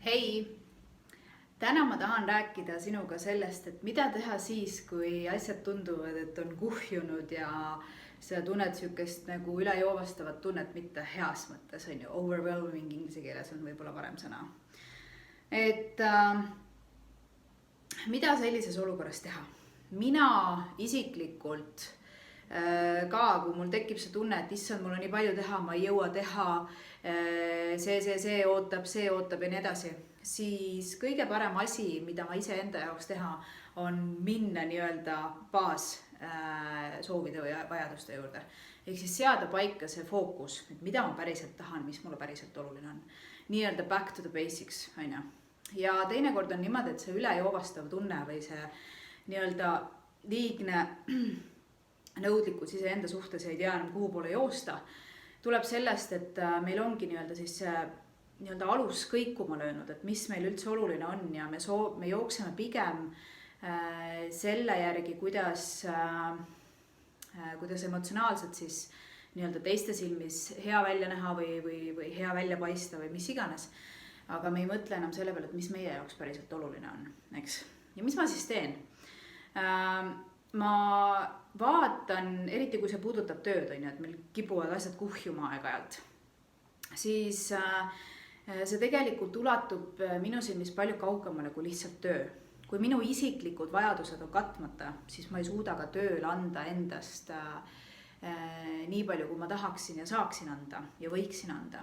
Hei, täna ma tahan rääkida sinuga sellest, et mida teha siis, kui asjad tunduvad, et on kuhjunud ja sa tunned sihukest nagu ülejoovastavat tunnet, mitte heas mõttes, on ju, overwhelming inglise keeles on võib-olla parem sõna. Et mida sellises olukorras teha? Mina isiklikult ka, kui mul tekib see tunne, et issand, mul on nii palju teha, ma ei jõua teha, see ootab ja nii edasi, siis kõige parem asi, mida ma iseenda jaoks teha, on minna nii-öelda baas soovide või vajaduste juurde. Ehk siis seada paika see fookus, et mida ma päriselt tahan, mis mulle päriselt oluline on. Nii-öelda back to the basics, on ju. Ja teinekord on niimoodi, et see ülejoovastav tunne või see nii-öelda liigne nõudlikkus iseenda suhtes ei tea enam kuhu poole joosta, tuleb sellest, et meil ongi nii-öelda siis nii-öelda alus kõikuma löönud, et mis meil üldse oluline on ja me jookseme pigem selle järgi, kuidas emotsionaalselt siis nii-öelda teiste silmis hea välja näha või hea välja paista või mis iganes. Aga me ei mõtle enam selle peale, et mis meie jaoks päriselt oluline on, eks. Ja mis ma siis teen? Ma vaatan, eriti kui see puudutab tööd, on ju, et meil kipuvad asjad kuhjuma aeg-ajalt, siis see tegelikult ulatub minu silmis palju kaugemale kui lihtsalt töö. Kui minu isiklikud vajadused on katmata, siis ma ei suuda ka tööl anda endast nii palju, kui ma tahaksin ja saaksin anda ja võiksin anda.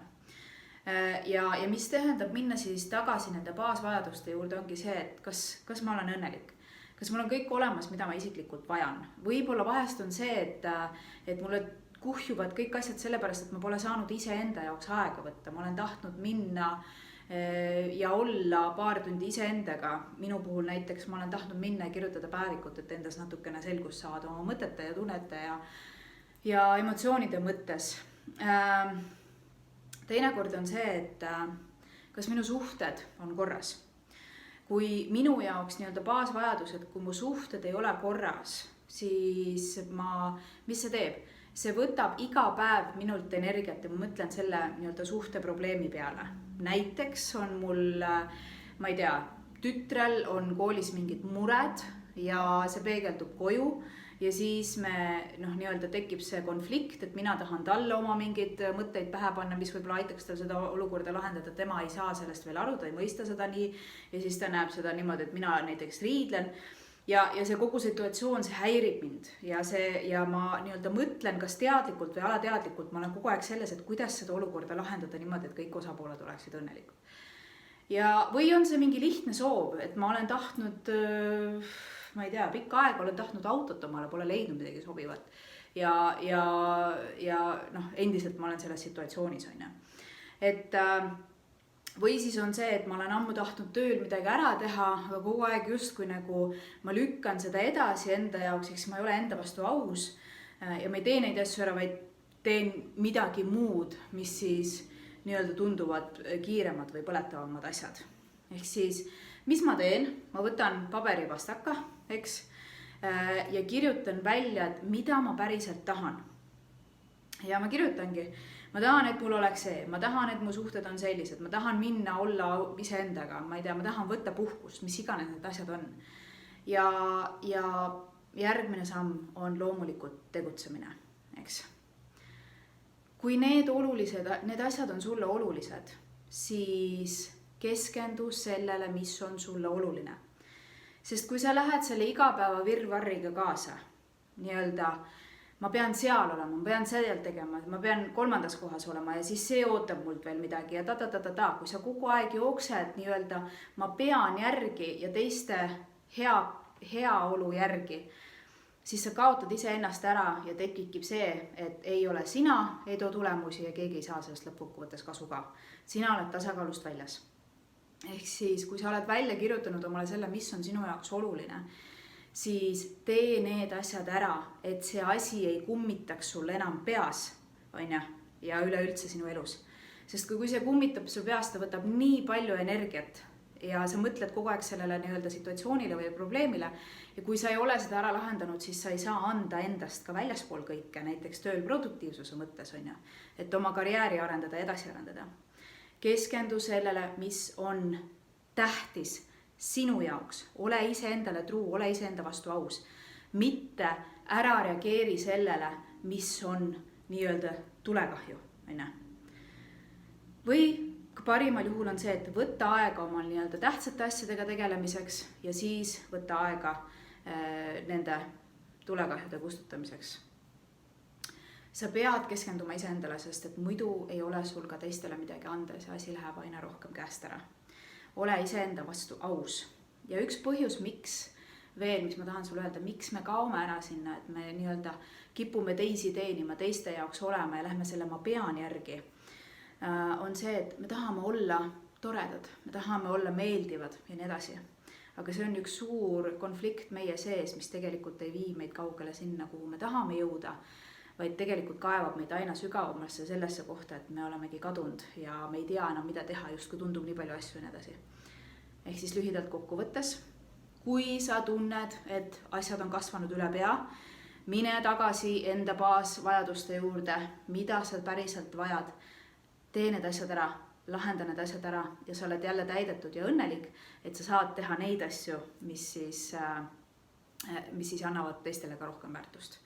Ja mis tähendab minna siis tagasi nende baasvajaduste juurde ongi see, et kas ma olen õnnelik. Kas mul on kõik olemas, mida ma isiklikult vajan? Võib-olla vahest on see, et mulle kuhjuvad kõik asjad sellepärast, et ma pole saanud iseenda jaoks aega võtta. Ma olen tahtnud minna ja olla paar tundi iseendaga. Minu puhul näiteks ma olen tahtnud minna ja kirjutada päevikut, et endas natukene selgust saada oma mõtete ja tunnete ja emotsioonide mõttes. Teinekord on see, et kas minu suhted on korras. Kui minu jaoks nii-öelda baasvajadused, kui mu suhted ei ole korras, siis mis see teeb? See võtab iga päev minult energiat ja ma mõtlen selle nii-öelda suhte probleemi peale. Näiteks on mul, ma ei tea, tütrel on koolis mingid mured ja see peegeldub koju. Ja siis nii-öelda tekib see konflikt, et mina tahan talle oma mingeid mõtteid pähe panna, mis võib-olla aitaks tal seda olukorda lahendada. Tema ei saa sellest veel aru, ta ei mõista seda nii. Ja siis ta näeb seda niimoodi, et mina näiteks riidlen. Ja see kogu situatsioon, see häirib mind. Ja ma nii-öelda mõtlen, kas teadlikult või alateadlikult, ma olen kogu aeg selles, et kuidas seda olukorda lahendada niimoodi, et kõik osapooled oleksid õnnelikud. Või on see mingi lihtne soov, et ma olen tahtnud... ma ei tea, pikka aega olen tahtnud autot omale, pole leidnud midagi sobivat. Ja endiselt ma olen selles situatsioonis, on ju. Või siis on see, et ma olen ammu tahtnud tööl midagi ära teha, aga kogu aeg justkui nagu ma lükkan seda edasi enda jaoks, eks ma ei ole enda vastu aus. Ja ma ei tee neid asju ära, vaid teen midagi muud, mis siis nii-öelda tunduvad kiiremad või põletavamad asjad. Ehk siis, mis ma teen? Ma võtan paberipastaka, eks, ja kirjutan välja, et mida ma päriselt tahan. Ja ma kirjutangi, ma tahan, et mul oleks see, ma tahan, et mu suhted on sellised, ma tahan minna olla iseendaga, ma ei tea, ma tahan võtta puhkust, mis iganes need asjad on. Ja järgmine samm on loomulikult tegutsemine, eks. Kui need asjad on sulle olulised, siis keskendu sellele, mis on sulle oluline. Sest kui sa lähed selle igapäeva virvarriga kaasa, nii-öelda, ma pean seal olema, ma pean seal tegema, ma pean 3. kohas olema ja siis see ootab mult veel midagi ja Kui sa kogu aeg jooksed nii-öelda, ma pean järgi ja teiste heaolu järgi, siis sa kaotad iseennast ära ja tekibki see, et ei ole sina, ei too tulemusi ja keegi ei saa sellest lõppkokkuvõttes kasu ka. Sina oled tasakaalust väljas. Ehk siis, kui sa oled välja kirjutanud omale selle, mis on sinu jaoks oluline, siis tee need asjad ära, et see asi ei kummitaks sul enam peas, on ju, ja üleüldse sinu elus. Sest kui see kummitab su peas, ta võtab nii palju energiat ja sa mõtled kogu aeg sellele nii-öelda situatsioonile või probleemile ja kui sa ei ole seda ära lahendanud, siis sa ei saa anda endast ka väljaspool kõike, näiteks tööl produktiivsuse mõttes, on ju, et oma karjääri arendada, edasi arendada. keskendu sellele, mis on tähtis sinu jaoks. Ole iseendale truu, ole iseenda vastu aus. Mitte ära reageeri sellele, mis on nii-öelda tulekahju. Või parimal juhul on see, et võtta aega omal nii-öelda tähtsate asjadega tegelemiseks ja siis võtta aega nende tulekahjude kustutamiseks. Sa pead keskenduma iseendale, sest et muidu ei ole sul ka teistele midagi anda ja see asi läheb aina rohkem käest ära. Ole iseenda vastu aus. Ja üks põhjus, miks veel, mis ma tahan sulle öelda, miks me kaome ära sinna, et me nii-öelda kipume teisi teenima, teiste jaoks olema ja lähme selle ma pean järgi, on see, et me tahame olla toredad, me tahame olla meeldivad ja nii edasi. Aga see on üks suur konflikt meie sees, mis tegelikult ei vii meid kaugele sinna, kuhu me tahame jõuda, vaid tegelikult kaevab meid aina sügavamasse sellesse kohta, et me olemegi kadunud ja me ei tea enam, mida teha, just kui tundub nii palju asju ja nii edasi. Ehk siis lühidalt kokku võttes, kui sa tunned, et asjad on kasvanud üle pea, mine tagasi enda baasvajaduste juurde, mida sa päriselt vajad, tee need asjad ära, lahenda need asjad ära ja sa oled jälle täidetud ja õnnelik, et sa saad teha neid asju, mis siis annavad teistele ka rohkem väärtust.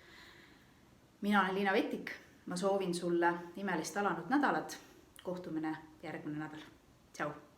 Mina olen Liina Vettik, ma soovin sulle imelist alanud nädalat, kohtumine järgmine nädal. Tšau!